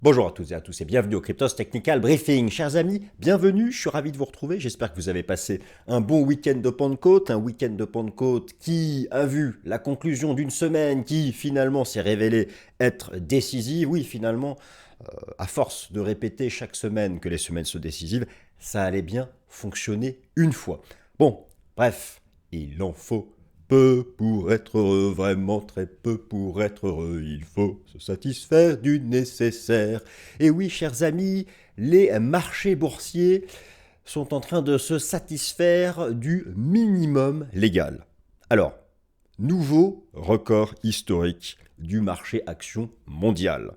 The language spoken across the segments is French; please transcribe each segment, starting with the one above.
Bonjour à toutes et à tous et bienvenue au Cryptos Technical Briefing. Chers amis, bienvenue, je suis ravi de vous retrouver. J'espère que vous avez passé un bon week-end de Pentecôte, un week-end de Pentecôte qui a vu la conclusion d'une semaine qui finalement s'est révélée être décisive. Oui, finalement, à force de répéter chaque semaine que les semaines sont décisives, ça allait bien fonctionner une fois. Bon, bref, il en faut peu pour être heureux, vraiment très peu pour être heureux, il faut se satisfaire du nécessaire. Et oui, chers amis, les marchés boursiers sont en train de se satisfaire du minimum légal. Alors, nouveau record historique du marché action mondial.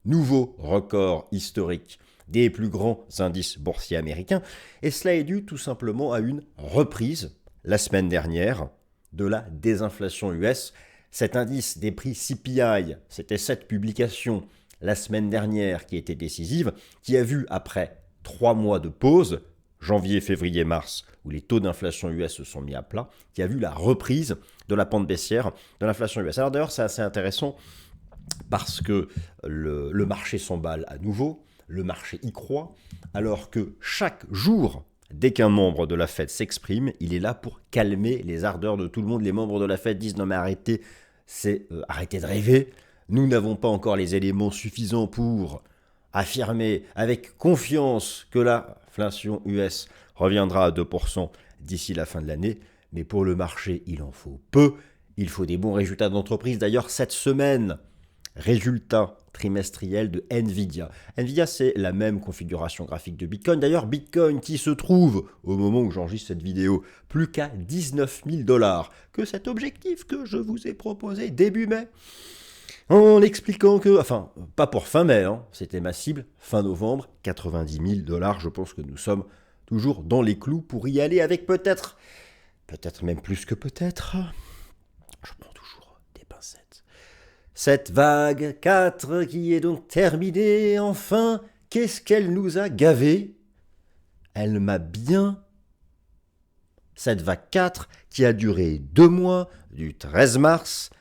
Nouveau record historique des plus grands indices boursiers américains. Et cela est dû tout simplement à une reprise la semaine dernière de la désinflation US. Cet indice des prix CPI, c'était cette publication la semaine dernière qui était décisive, qui a vu après 3 mois de pause, janvier, février, mars, où les taux d'inflation US se sont mis à plat, qui a vu la reprise de la pente baissière de l'inflation US. Alors d'ailleurs, c'est assez intéressant parce que le marché s'emballe à nouveau, le marché y croit, alors que chaque jour, dès qu'un membre de la Fed s'exprime, il est là pour calmer les ardeurs de tout le monde. Les membres de la Fed disent non mais arrêtez, arrêtez de rêver. Nous n'avons pas encore les éléments suffisants pour affirmer avec confiance que l'inflation US reviendra à 2% d'ici la fin de l'année. Mais pour le marché, il en faut peu. Il faut des bons résultats d'entreprise. D'ailleurs, cette semaine, résultat trimestriel de Nvidia. Nvidia, c'est la même configuration graphique de Bitcoin. D'ailleurs, Bitcoin qui se trouve, au moment où j'enregistre cette vidéo, plus qu'à 19 000 $, que cet objectif que je vous ai proposé début mai, en expliquant que, enfin, pas pour fin mai, hein, c'était ma cible, fin novembre, 90 000 $. Je pense que nous sommes toujours dans les clous pour y aller avec peut-être même plus que peut-être. Je prends toujours des pincettes. Cette vague 4 qui est donc terminée, enfin, qu'est-ce qu'elle nous a gavé? Elle m'a bien... Cette vague 4 qui a duré 2 mois, du 13 mars,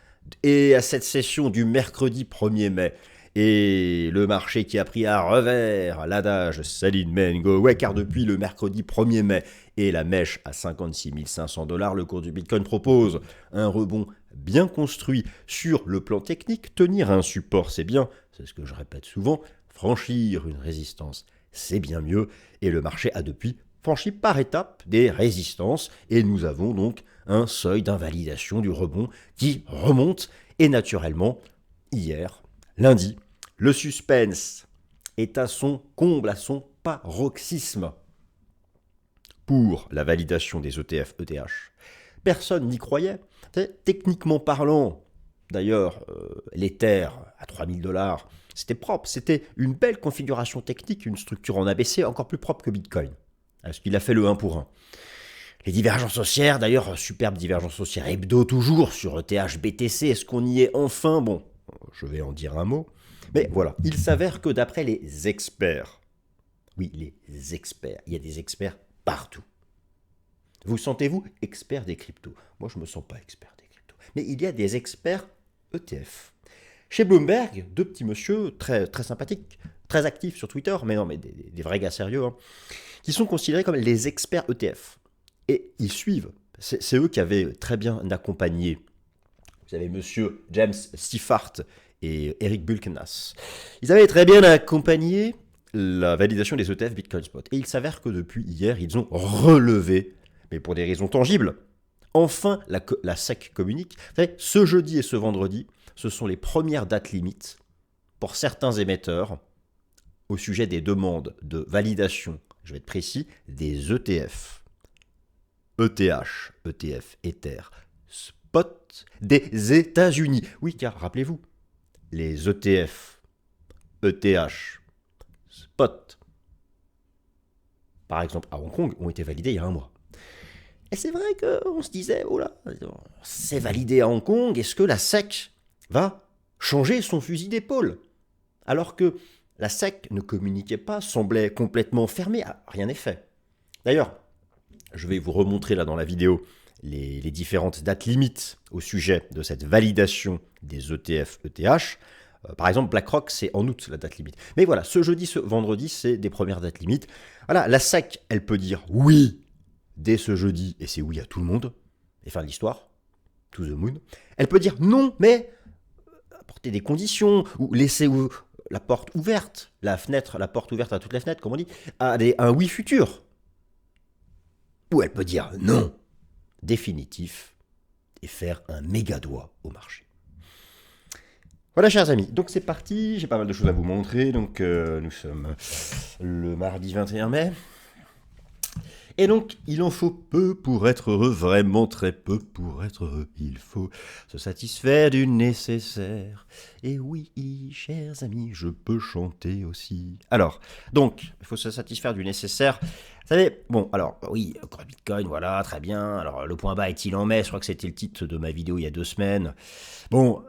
et à cette session du mercredi 1er mai. Et le marché qui a pris à revers l'adage Sell in go away, car depuis le mercredi 1er mai et la mèche à 56 500 $, le cours du Bitcoin propose un rebond bien construit sur le plan technique. Tenir un support, c'est bien, c'est ce que je répète souvent. Franchir une résistance, c'est bien mieux. Et le marché a depuis franchi par étapes des résistances. Et nous avons donc un seuil d'invalidation du rebond qui remonte. Et naturellement, hier, lundi, le suspense est à son comble, à son paroxysme pour la validation des ETF, ETH. Personne n'y croyait. Techniquement parlant, d'ailleurs, l'Ether à 3 000 $, c'était propre. C'était une belle configuration technique, une structure en ABC encore plus propre que Bitcoin. Parce qu'il a fait le 1 pour 1. Les divergences haussières, d'ailleurs, superbe divergence haussière hebdo toujours sur ETH, BTC. Est-ce qu'on y est enfin? Bon, je vais en dire un mot. Mais voilà, il s'avère que d'après les experts, oui, les experts, il y a des experts partout. Vous sentez-vous expert des cryptos? Moi, je ne me sens pas expert des cryptos. Mais il y a des experts ETF. Chez Bloomberg, deux petits monsieur très, très sympathiques, très actifs sur Twitter, mais non, mais des vrais gars sérieux, hein, qui sont considérés comme les experts ETF. Et ils suivent. C'est eux qui avaient très bien accompagné. Vous avez monsieur James Seyffart et Eric Bulkenas. Ils avaient très bien accompagné la validation des ETF Bitcoin Spot. Et il s'avère que depuis hier, ils ont relevé, mais pour des raisons tangibles. Enfin, la SEC communique. Vous savez, ce jeudi et ce vendredi, ce sont les premières dates limites pour certains émetteurs au sujet des demandes de validation, je vais être précis, des ETF. ETH, ETF, Ether, Spot des États-Unis. Oui, car rappelez-vous, les ETF, ETH, Spot, par exemple à Hong Kong, ont été validés il y a un mois. Et c'est vrai qu'on se disait, oh là, c'est validé à Hong Kong, est-ce que la SEC va changer son fusil d'épaule? Alors que la SEC ne communiquait pas, semblait complètement fermée, rien n'est fait. D'ailleurs, je vais vous remontrer là dans la vidéo les différentes dates limites au sujet de cette validation des ETF, ETH. Par exemple, BlackRock, c'est en août la date limite. Mais voilà, ce jeudi, ce vendredi, c'est des premières dates limites. Voilà, la SEC, elle peut dire oui dès ce jeudi, et c'est oui à tout le monde, et fin de l'histoire, to the moon. Elle peut dire non, mais apporter des conditions, ou laisser la porte ouverte, la porte ouverte à toutes les fenêtres, comme on dit, à un oui futur. Ou elle peut dire non, définitif, et faire un méga doigt au marché. Voilà, chers amis, donc c'est parti, j'ai pas mal de choses à vous montrer, donc nous sommes le mardi 21 mai. Et donc, il en faut peu pour être heureux, vraiment très peu pour être heureux. Il faut se satisfaire du nécessaire. Et oui, chers amis, je peux chanter aussi. Alors, donc, il faut se satisfaire du nécessaire. Vous savez, bon, alors, oui, encore Bitcoin, voilà, très bien. Alors, le point bas est-il en mai? Je crois que c'était le titre de ma vidéo il y a 2 semaines. Bon,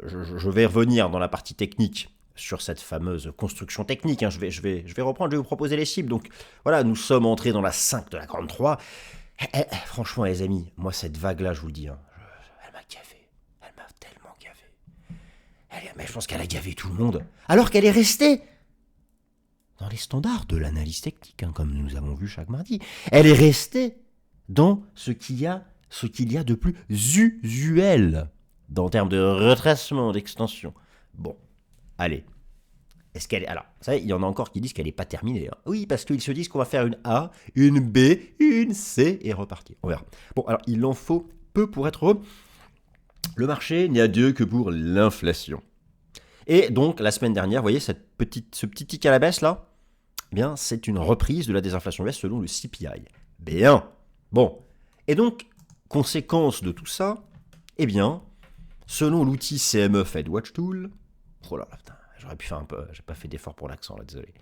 je vais revenir dans la partie technique sur cette fameuse construction technique. Je vais reprendre, je vais vous proposer les cibles. Donc voilà, nous sommes entrés dans la 5 de la grande 3. Franchement, les amis, moi, cette vague-là, je vous le dis, elle m'a gavé. Elle m'a tellement gavé. Mais je pense qu'elle a gavé tout le monde. Alors qu'elle est restée dans les standards de l'analyse technique, comme nous avons vu chaque mardi. Elle est restée dans ce qu'il y a de plus usuel en termes de retracement, d'extension. Bon, allez. Est-ce qu'elle est... Alors, vous savez, il y en a encore qui disent qu'elle n'est pas terminée. Oui, parce qu'ils se disent qu'on va faire une A, une B, une C et repartir. On verra. Bon, alors, il en faut peu pour être heureux. Le marché n'y a Dieu que pour l'inflation. Et donc, la semaine dernière, vous voyez, ce petit tic à la baisse, là, eh bien, c'est une reprise de la désinflation US selon le CPI. Bien. Bon. Et donc, conséquence de tout ça, eh bien, selon l'outil CME Fed Watch Tool, oh là là, putain, j'aurais pu faire un peu, j'ai pas fait d'effort pour l'accent là, désolé.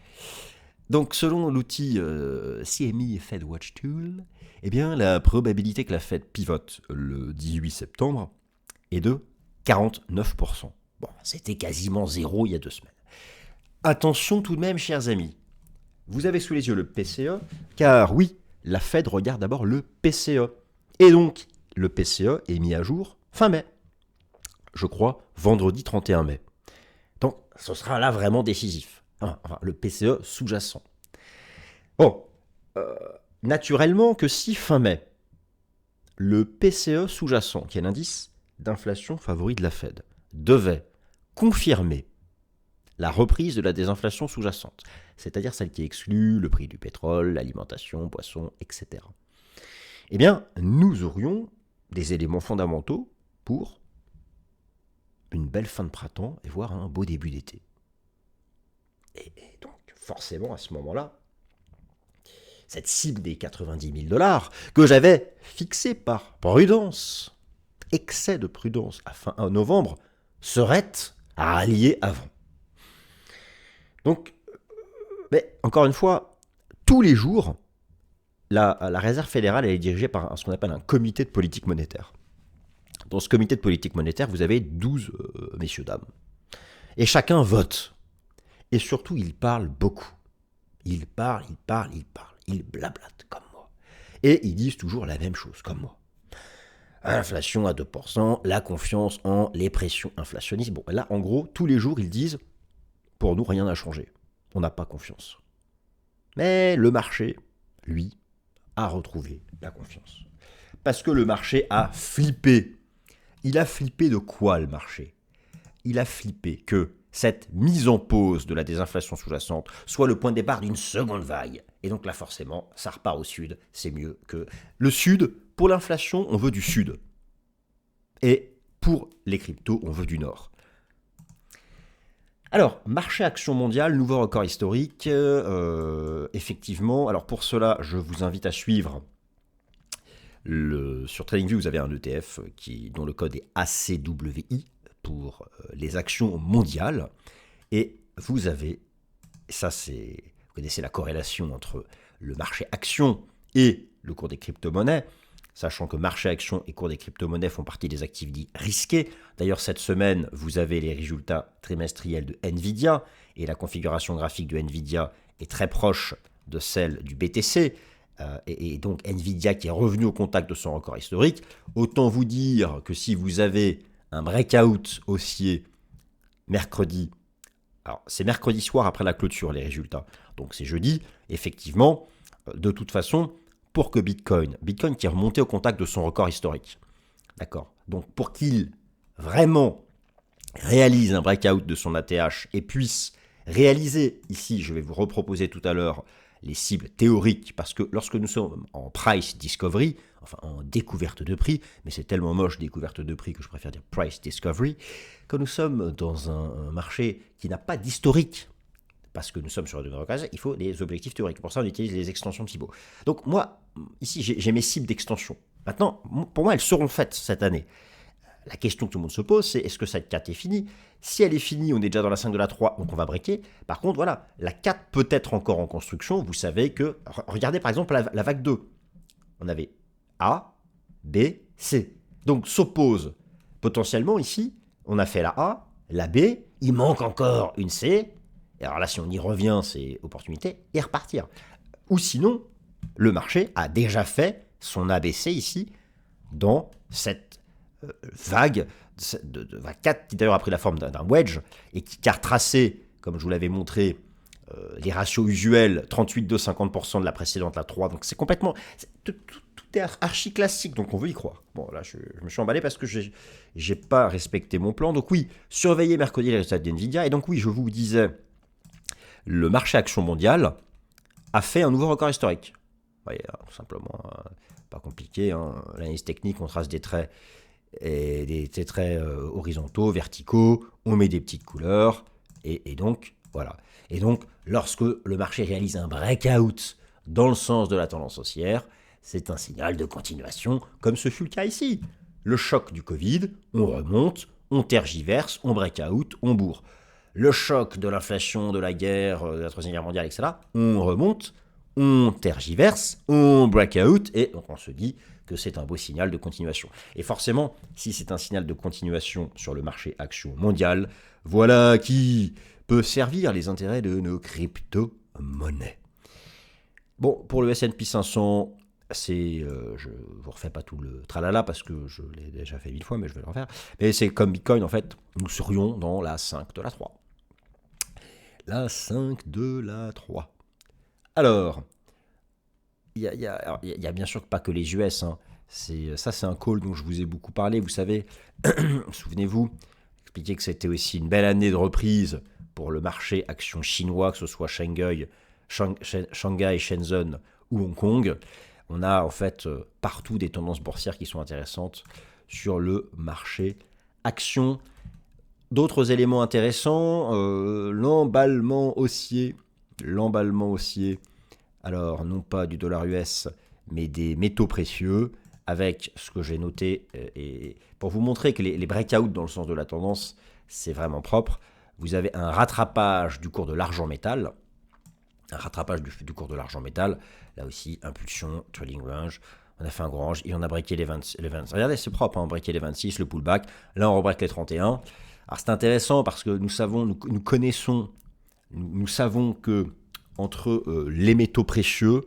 Donc, selon l'outil CME Fed Watch Tool, eh bien, la probabilité que la Fed pivote le 18 septembre est de 49%. Bon, c'était quasiment zéro il y a 2 semaines. Attention tout de même, chers amis. Vous avez sous les yeux le PCE, car oui, la Fed regarde d'abord le PCE. Et donc, le PCE est mis à jour fin mai. Je crois, vendredi 31 mai. Donc, ce sera là vraiment décisif. Enfin, le PCE sous-jacent. Bon, naturellement que si fin mai, le PCE sous-jacent, qui est l'indice d'inflation favori de la Fed, devait confirmer la reprise de la désinflation sous-jacente, c'est-à-dire celle qui exclut le prix du pétrole, l'alimentation, poissons, etc. Eh bien, nous aurions des éléments fondamentaux pour une belle fin de printemps et voire un beau début d'été. Et donc, forcément, à ce moment-là, cette cible des 90 000 $ que j'avais fixée par prudence, excès de prudence à fin novembre, serait à rallier avant. Donc, mais encore une fois, tous les jours, la Réserve fédérale elle est dirigée par ce qu'on appelle un comité de politique monétaire. Dans ce comité de politique monétaire, vous avez 12 messieurs, dames. Et chacun vote. Et surtout, ils parlent beaucoup. Ils parlent. Ils blablatent comme moi. Et ils disent toujours la même chose, comme moi. Inflation à 2%, la confiance en les pressions inflationnistes. Bon, là, en gros, tous les jours, ils disent, pour nous, rien n'a changé. On n'a pas confiance. Mais le marché, lui, a retrouvé la confiance. Parce que le marché a flippé. Il a flippé de quoi, le marché? Il a flippé que cette mise en pause de la désinflation sous-jacente soit le point de départ d'une seconde vague. Et donc là, forcément, ça repart au sud. C'est mieux que... Le sud, pour l'inflation, on veut du sud. Et pour les cryptos, on veut du nord. Alors, marché action mondial, nouveau record historique. Effectivement, alors pour cela, je vous invite à suivre sur TradingView, vous avez un ETF dont le code est ACWI pour les actions mondiales. Et vous avez, vous connaissez la corrélation entre le marché action et le cours des crypto-monnaies, sachant que marché action et cours des crypto-monnaies font partie des actifs dits risqués. D'ailleurs, cette semaine, vous avez les résultats trimestriels de Nvidia, et la configuration graphique de Nvidia est très proche de celle du BTC, et donc Nvidia qui est revenu au contact de son record historique. Autant vous dire que si vous avez un breakout haussier mercredi. Alors, c'est mercredi soir après la clôture, les résultats. Donc, c'est jeudi. Effectivement, de toute façon, pour que Bitcoin qui est remonté au contact de son record historique, d'accord. Donc, pour qu'il vraiment réalise un breakout de son ATH et puisse réaliser, ici, je vais vous reproposer tout à l'heure les cibles théoriques, parce que lorsque nous sommes en price discovery, enfin en découverte de prix, mais c'est tellement moche découverte de prix que je préfère dire price discovery, quand nous sommes dans un marché qui n'a pas d'historique, parce que nous sommes sur de recases, il faut des objectifs théoriques. Pour ça, on utilise les extensions de Thibault. Donc moi, ici, j'ai mes cibles d'extension. Maintenant, pour moi, elles seront faites cette année. La question que tout le monde se pose, c'est est-ce que cette 4 est finie? Si elle est finie, on est déjà dans la 5 de la 3, donc on va breaker. Par contre, voilà, la 4 peut être encore en construction. Vous savez que, regardez par exemple la vague 2. On avait A, B, C. Donc s'oppose potentiellement ici, on a fait la A, la B, il manque encore une C. Et alors là, si on y revient, c'est opportunité, et repartir. Ou sinon, le marché a déjà fait son ABC ici, dans cette vague vague 4 qui d'ailleurs a pris la forme d'un wedge et qui a retracé, comme je vous l'avais montré, les ratios usuels 38,2-50% de la précédente, la 3. Donc c'est complètement... Tout est archi classique, donc on veut y croire. Bon, là, je me suis emballé parce que j'ai pas respecté mon plan. Donc oui, surveillez mercredi les résultats d'NVIDIA. Et donc oui, je vous disais, le marché action mondial a fait un nouveau record historique. Vous voyez, tout simplement, pas compliqué. L'analyse technique, on trace des traits et des traits horizontaux, verticaux, on met des petites couleurs, et donc, voilà. Et donc, lorsque le marché réalise un breakout dans le sens de la tendance haussière, c'est un signal de continuation, comme ce fut le cas ici. Le choc du Covid, on remonte, on tergiverse, on breakout, on bourre. Le choc de l'inflation, de la guerre, de la Troisième Guerre mondiale, etc., on remonte, on tergiverse, on breakout, et donc on se dit que c'est un beau signal de continuation. Et forcément, si c'est un signal de continuation sur le marché action mondial, voilà qui peut servir les intérêts de nos crypto-monnaies. Bon, pour le S&P 500, je ne vous refais pas tout le tralala parce que je l'ai déjà fait 1000 fois, mais je vais le refaire. Mais c'est comme Bitcoin, en fait, nous serions dans la 5 de la 3. La 5 de la 3. Alors, il y a bien sûr pas que les US. C'est un call dont je vous ai beaucoup parlé. Vous savez, souvenez-vous, expliquer que c'était aussi une belle année de reprise pour le marché action chinois, que ce soit Shanghai, Shenzhen ou Hong Kong. On a en fait partout des tendances boursières qui sont intéressantes sur le marché action. D'autres éléments intéressants, l'emballement haussier. Alors, non pas du dollar US, mais des métaux précieux, avec ce que j'ai noté, et pour vous montrer que les breakouts dans le sens de la tendance, c'est vraiment propre. Vous avez un rattrapage du cours de l'argent métal, du cours de l'argent métal, là aussi, impulsion, trading range, on a fait un gros range, et on a breaké les 20. Regardez, c'est propre, on a breaké les 26, le pullback, là on rebreak les 31. Alors c'est intéressant parce que nous savons que entre les métaux précieux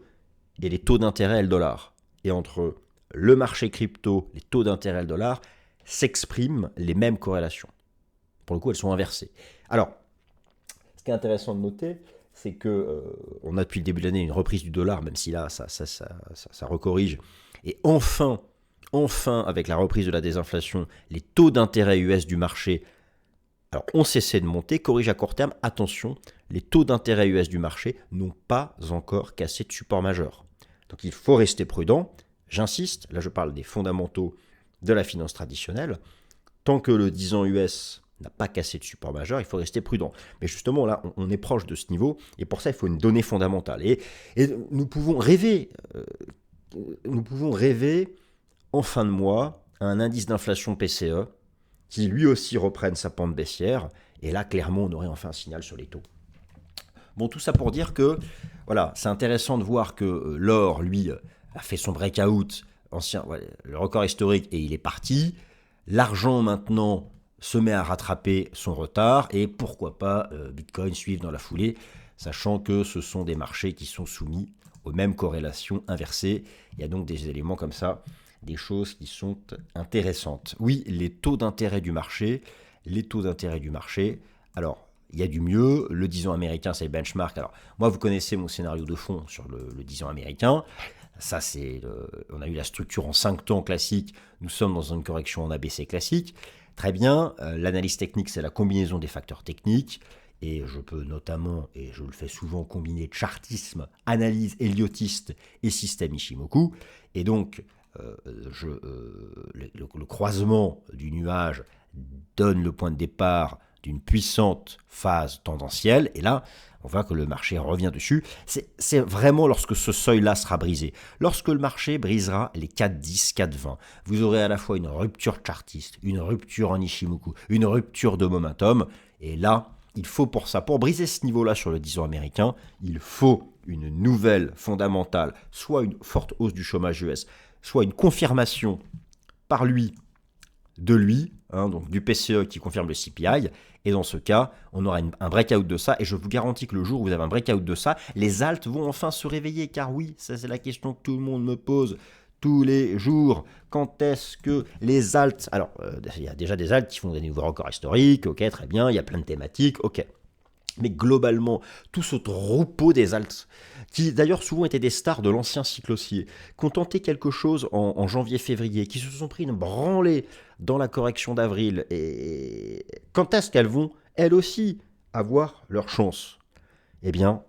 et les taux d'intérêt et le dollar, et entre le marché crypto, les taux d'intérêt et le dollar, s'expriment les mêmes corrélations. Pour le coup, elles sont inversées. Alors, ce qui est intéressant de noter, c'est que on a depuis le début de l'année une reprise du dollar, même si là, ça recorrige. Et enfin, avec la reprise de la désinflation, les taux d'intérêt US du marché ont cessé de monter, corrige à court terme. Attention, les taux d'intérêt US du marché n'ont pas encore cassé de support majeur. Donc il faut rester prudent. J'insiste, là je parle des fondamentaux de la finance traditionnelle. Tant que le 10 ans US n'a pas cassé de support majeur, il faut rester prudent. Mais justement, là, on est proche de ce niveau, et pour ça, il faut une donnée fondamentale. Et nous pouvons rêver en fin de mois à un indice d'inflation PCE qui lui aussi reprenne sa pente baissière, et là, clairement, on aurait enfin un signal sur les taux. Bon, tout ça pour dire que, voilà, c'est intéressant de voir que l'or, lui, a fait son breakout, le record historique, et il est parti. L'argent, maintenant, se met à rattraper son retard, et pourquoi pas Bitcoin suivre dans la foulée, sachant que ce sont des marchés qui sont soumis aux mêmes corrélations inversées. Il y a donc des éléments comme ça, des choses qui sont intéressantes. Oui, les taux d'intérêt du marché, Alors, il y a du mieux, le 10 ans américain, c'est le benchmark. Alors, moi, vous connaissez mon scénario de fond sur le 10 ans américain. Ça, on a eu la structure en 5 temps classique. Nous sommes dans une correction en ABC classique. Très bien. L'analyse technique, c'est la combinaison des facteurs techniques. Et je peux notamment, et je le fais souvent, combiner chartisme, analyse héliotiste et système Ishimoku. Et donc, le croisement du nuage donne le point de départ d'une puissante phase tendancielle. Et là, on voit que le marché revient dessus. C'est vraiment lorsque ce seuil-là sera brisé. Lorsque le marché brisera les 4,10, 4,20, vous aurez à la fois une rupture chartiste, une rupture en Ishimoku, une rupture de momentum. Et là, il faut pour ça, pour briser ce niveau-là sur le 10 ans américain, il faut une nouvelle fondamentale, soit une forte hausse du chômage US, soit une confirmation par lui, de lui, donc du PCE qui confirme le CPI, et dans ce cas, on aura un breakout de ça, et je vous garantis que le jour où vous avez un breakout de ça, les alts vont enfin se réveiller, car oui, ça c'est la question que tout le monde me pose tous les jours. Quand est-ce que les alts... Alors, il y a déjà des alts qui font des nouveaux records historiques, ok, très bien, il y a plein de thématiques, ok. Mais globalement, tout ce troupeau des alts, qui d'ailleurs souvent étaient des stars de l'ancien cycle haussier, qui ont tenté quelque chose en janvier-février, qui se sont pris une branlée dans la correction d'avril, et quand est-ce qu'elles vont, elles aussi, avoir leur chance? Eh bien,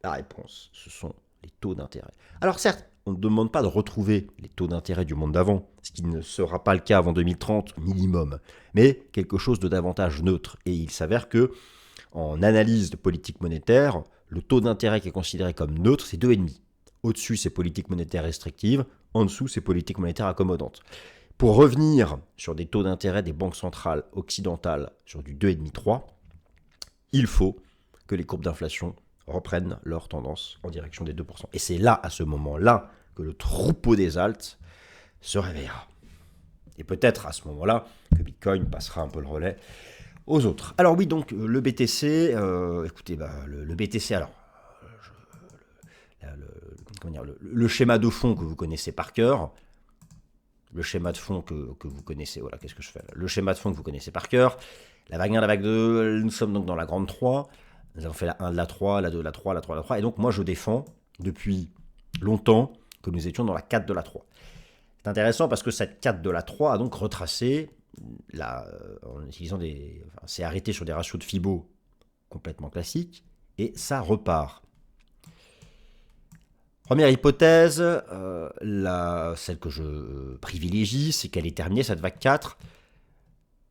la réponse, ce sont les taux d'intérêt. Alors certes, on ne demande pas de retrouver les taux d'intérêt du monde d'avant, ce qui ne sera pas le cas avant 2030 minimum, mais quelque chose de davantage neutre. Et il s'avère que en analyse de politique monétaire, le taux d'intérêt qui est considéré comme neutre, c'est 2,5. Au-dessus, c'est politique monétaire restrictive. En dessous, c'est politique monétaire accommodante. Pour revenir sur des taux d'intérêt des banques centrales occidentales sur du 2,5-3, il faut que les courbes d'inflation reprennent leur tendance en direction des 2%. Et c'est là, à ce moment-là, que le troupeau des alts se réveillera. Et peut-être à ce moment-là que Bitcoin passera un peu le relais aux autres. Alors oui, donc le BTC, écoutez, le BTC, alors, le schéma de fond que vous connaissez par cœur, le schéma de fond que vous connaissez, voilà, qu'est-ce que je fais là? Le schéma de fond que vous connaissez par cœur, la vague 1, la vague 2, nous sommes donc dans la grande 3, nous avons fait la 1 de la 3, la 2 de la 3, la 3 de la 3, et donc moi je défends depuis longtemps que nous étions dans la 4 de la 3. C'est intéressant parce que cette 4 de la 3 a donc retracé, en utilisant c'est arrêté sur des ratios de Fibo complètement classiques, et ça repart. Première hypothèse, celle que je privilégie, c'est qu'elle est terminée, cette vague 4.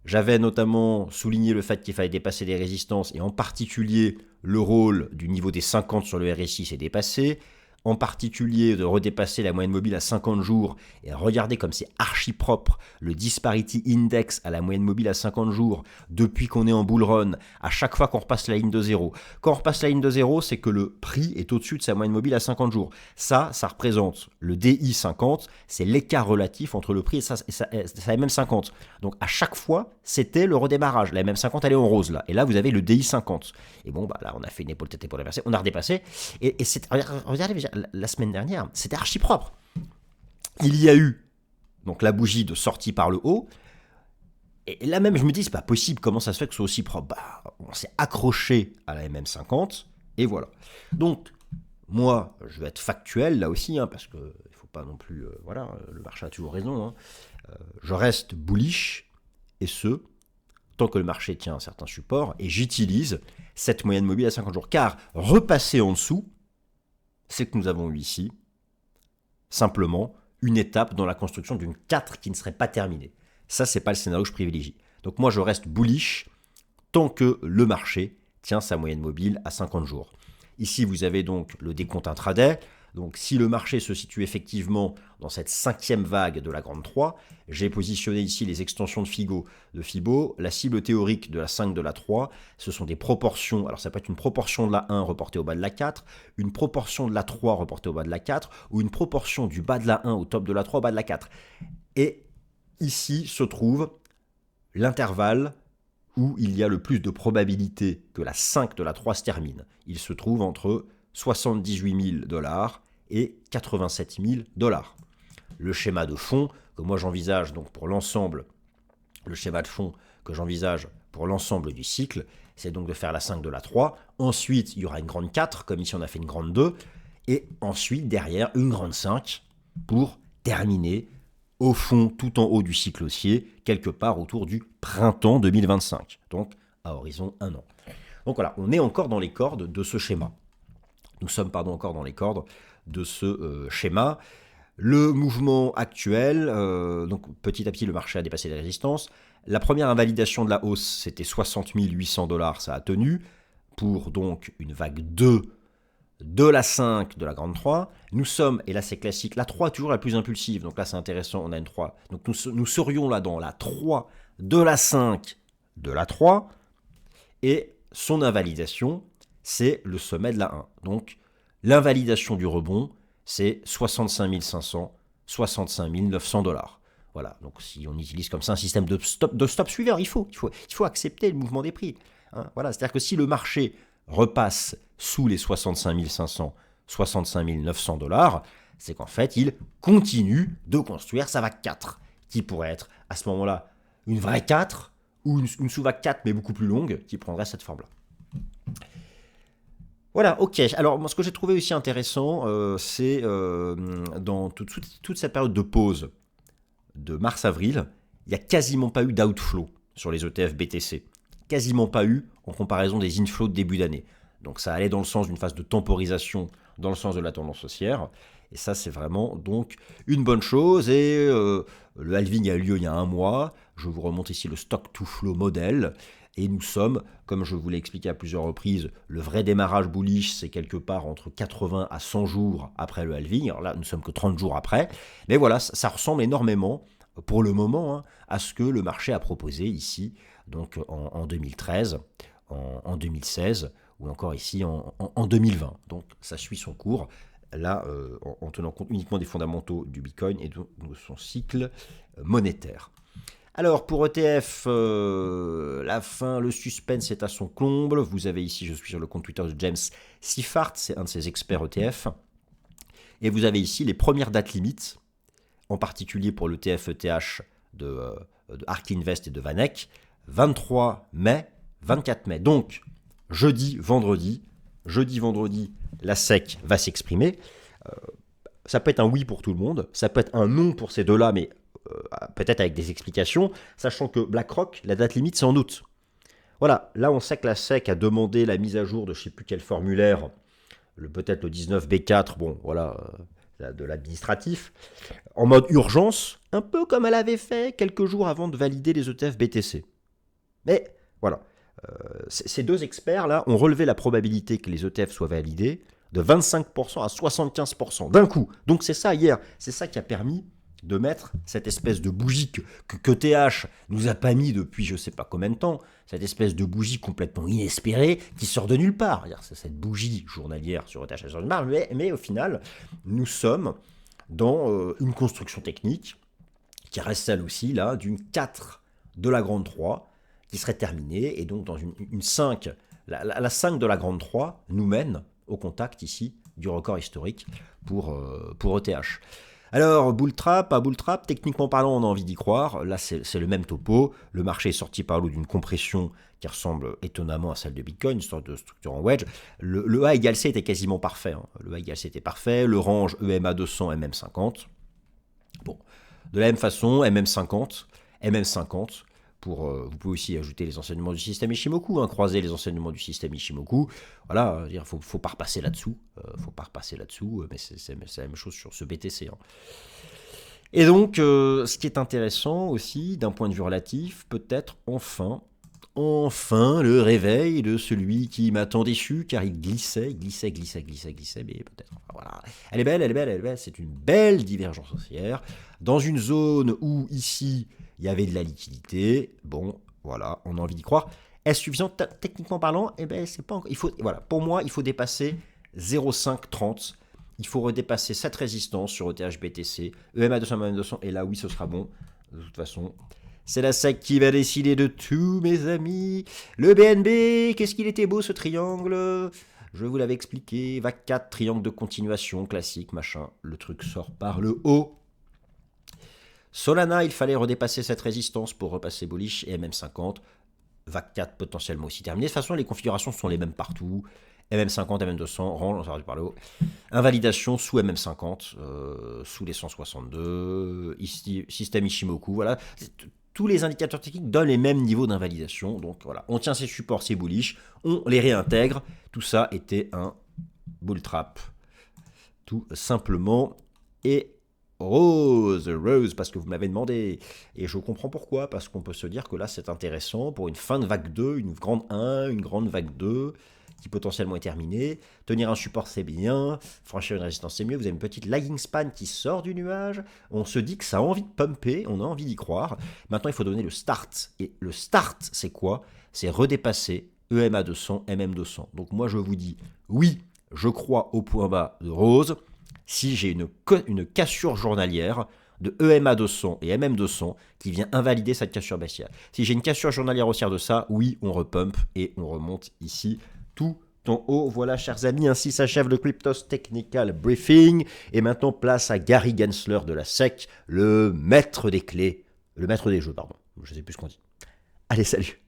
J'avais notamment souligné le fait qu'il fallait dépasser des résistances, et en particulier le rôle du niveau des 50 sur le RSI s'est dépassé, en particulier de redépasser la moyenne mobile à 50 jours, et regardez comme c'est archi propre, le Disparity Index à la moyenne mobile à 50 jours, depuis qu'on est en bull run, à chaque fois qu'on repasse la ligne de zéro. Quand on repasse la ligne de zéro, c'est que le prix est au-dessus de sa moyenne mobile à 50 jours. Ça représente le DI 50, c'est l'écart relatif entre le prix et la MM50. Donc à chaque fois, c'était le redémarrage. La MM50, elle est en rose là, et là vous avez le DI 50. Et bon, là on a fait une épaule tête pour déverser, on a redépassé, et regardez, la semaine dernière, c'était archi propre. Il y a eu donc la bougie de sortie par le haut, et là même je me dis, c'est pas possible, comment ça se fait que ce soit aussi propre? On s'est accroché à la MM50, et voilà. Donc, moi, je vais être factuel là aussi, parce que il faut pas non plus, le marché a toujours raison, je reste bullish, et ce, tant que le marché tient un certain support, et j'utilise cette moyenne mobile à 50 jours, car repasser en dessous, c'est que nous avons eu ici, simplement, une étape dans la construction d'une 4 qui ne serait pas terminée. Ça, c'est pas le scénario que je privilégie. Donc moi, je reste bullish tant que le marché tient sa moyenne mobile à 50 jours. Ici, vous avez donc le décompte intraday. Donc si le marché se situe effectivement dans cette 5e vague de la grande 3, j'ai positionné ici les extensions de Fibo. La cible théorique de la 5 de la 3, ce sont des proportions. Alors ça peut être une proportion de la 1 reportée au bas de la 4, une proportion de la 3 reportée au bas de la 4, ou une proportion du bas de la 1 au top de la 3 au bas de la 4. Et ici se trouve l'intervalle où il y a le plus de probabilité que la 5 de la 3 se termine. Il se trouve entre 78 000 $ et 87 000 $. Le schéma de fond que moi j'envisage donc pour l'ensemble, le schéma de fond que j'envisage pour l'ensemble du cycle, c'est donc de faire la 5 de la 3. Ensuite, il y aura une grande 4, comme ici on a fait une grande 2. Et ensuite, derrière, une grande 5 pour terminer au fond, tout en haut du cycle haussier, quelque part autour du printemps 2025. Donc, à horizon 1 an. Donc voilà, on est encore dans les cordes de ce schéma. Nous sommes, encore dans les cordes de ce schéma. Le mouvement actuel, donc petit à petit, le marché a dépassé les résistances. La première invalidation de la hausse, c'était 60 800 $, ça a tenu, pour donc une vague 2 de la 5 de la grande 3. Nous sommes, et là c'est classique, la 3 est toujours la plus impulsive, donc là c'est intéressant, on a une 3. Donc nous serions là dans la 3 de la 5 de la 3, et son invalidation, c'est le sommet de la 1. Donc l'invalidation du rebond, c'est 65 500, 65 900 $. Voilà, donc si on utilise comme ça un système de stop suiveur, il faut accepter le mouvement des prix. Hein, voilà, c'est-à-dire que si le marché repasse sous les 65 500, 65 900 $, c'est qu'en fait, il continue de construire sa vague 4, qui pourrait être à ce moment-là une vraie 4, ou une sous-vague 4, mais beaucoup plus longue, qui prendrait cette forme-là. Voilà, ok. Alors, moi, ce que j'ai trouvé aussi intéressant, c'est dans toute cette période de pause de mars-avril, il n'y a quasiment pas eu d'outflow sur les ETF BTC. Quasiment pas eu en comparaison des inflows de début d'année. Donc ça allait dans le sens d'une phase de temporisation, dans le sens de la tendance haussière. Et ça, c'est vraiment donc une bonne chose. Et le halving a eu lieu il y a un mois. Je vous remonte ici le stock to flow model. Et nous sommes, comme je vous l'ai expliqué à plusieurs reprises, le vrai démarrage bullish, c'est quelque part entre 80 à 100 jours après le halving. Alors là, nous sommes que 30 jours après. Mais voilà, ça ressemble énormément, pour le moment, hein, à ce que le marché a proposé ici, donc en 2013, en 2016, ou encore ici en 2020. Donc ça suit son cours, là, en tenant compte uniquement des fondamentaux du Bitcoin et de son cycle monétaire. Alors pour ETF, la fin, le suspense est à son comble. Vous avez ici, je suis sur le compte Twitter de James Sifart, c'est un de ses experts ETF. Et vous avez ici les premières dates limites, en particulier pour l'ETF ETH de ARK Invest et de Vanek, 23 mai, 24 mai. Donc, jeudi, vendredi, la SEC va s'exprimer. Ça peut être un oui pour tout le monde, ça peut être un non pour ces deux-là, mais peut-être avec des explications, sachant que BlackRock, la date limite, c'est en août. Voilà, là on sait que la SEC a demandé la mise à jour de je ne sais plus quel formulaire, peut-être le 19B4, bon voilà, de l'administratif, en mode urgence, un peu comme elle avait fait quelques jours avant de valider les ETF BTC. Mais voilà, ces deux experts-là ont relevé la probabilité que les ETF soient validés de 25% à 75% d'un coup. Donc c'est ça hier, c'est ça qui a permis de mettre cette espèce de bougie que TH nous a pas mis depuis je sais pas combien de temps, cette espèce de bougie complètement inespérée qui sort de nulle part. C'est cette bougie journalière sur ETH sur une marge, mais au final, nous sommes dans une construction technique qui reste celle aussi là d'une 4 de la grande 3 qui serait terminée, et donc dans une 5, la 5 de la grande 3 nous mène au contact ici du record historique pour ETH. Alors, bull trap, pas bull trap, techniquement parlant, on a envie d'y croire. Là, c'est le même topo. Le marché est sorti par l'eau d'une compression qui ressemble étonnamment à celle de Bitcoin, une sorte de structure en wedge. Le A égale C était quasiment parfait. Hein. Le A égale C était parfait. Le range EMA 200, MM50. Bon, de la même façon, MM50, vous pouvez aussi ajouter les enseignements du système Ishimoku, hein, croiser les enseignements du système Ishimoku. Voilà, il ne faut pas repasser là-dessous. Mais c'est la même chose sur ce BTC. Hein. Et donc, ce qui est intéressant aussi, d'un point de vue relatif, peut-être enfin le réveil de celui qui m'a tant déçu, car il glissait, mais peut-être. Voilà. Elle est belle, c'est une belle divergence haussière, dans une zone où, ici, il y avait de la liquidité. Bon, voilà, on a envie d'y croire. Est-ce suffisant techniquement parlant? Eh bien, c'est pas encore. Voilà, pour moi, il faut dépasser 0,530. Il faut redépasser cette résistance sur ETH BTC, EMA 200, EMA 200, et là, oui, ce sera bon. De toute façon, c'est la SEC qui va décider de tout, mes amis. Le BNB, qu'est-ce qu'il était beau, ce triangle? Je vous l'avais expliqué. Vague 4, triangle de continuation, classique, machin. Le truc sort par le haut. Solana, il fallait redépasser cette résistance pour repasser bullish, et MM50. vague 4 potentiellement aussi terminée. De toute façon, les configurations sont les mêmes partout. MM50, MM200, range, on par le haut. Invalidation sous MM50, sous les 162, système Ishimoku, voilà. Tous les indicateurs techniques donnent les mêmes niveaux d'invalidation. Donc voilà, on tient ces supports, c'est bullish, on les réintègre. Tout ça était un bull trap, tout simplement. Et Rose, parce que vous m'avez demandé. Et je comprends pourquoi, parce qu'on peut se dire que là, c'est intéressant pour une fin de vague 2, une grande 1, une grande vague 2, qui potentiellement est terminée. Tenir un support, c'est bien. Franchir une résistance, c'est mieux. Vous avez une petite lagging span qui sort du nuage. On se dit que ça a envie de pumper, on a envie d'y croire. Maintenant, il faut donner le start. Et le start, c'est quoi? C'est redépasser EMA 200, MM 200. Donc moi, je vous dis, oui, je crois au point bas de Rose. Si j'ai une cassure journalière de EMA 200 et MM 200 qui vient invalider cette cassure baissière. Si j'ai une cassure journalière haussière de ça, oui, on repump et on remonte ici tout en haut. Voilà, chers amis, ainsi s'achève le Cryptos Technical Briefing. Et maintenant, place à Gary Gensler de la SEC, le maître des clés, le maître des jeux, pardon. Je ne sais plus ce qu'on dit. Allez, salut!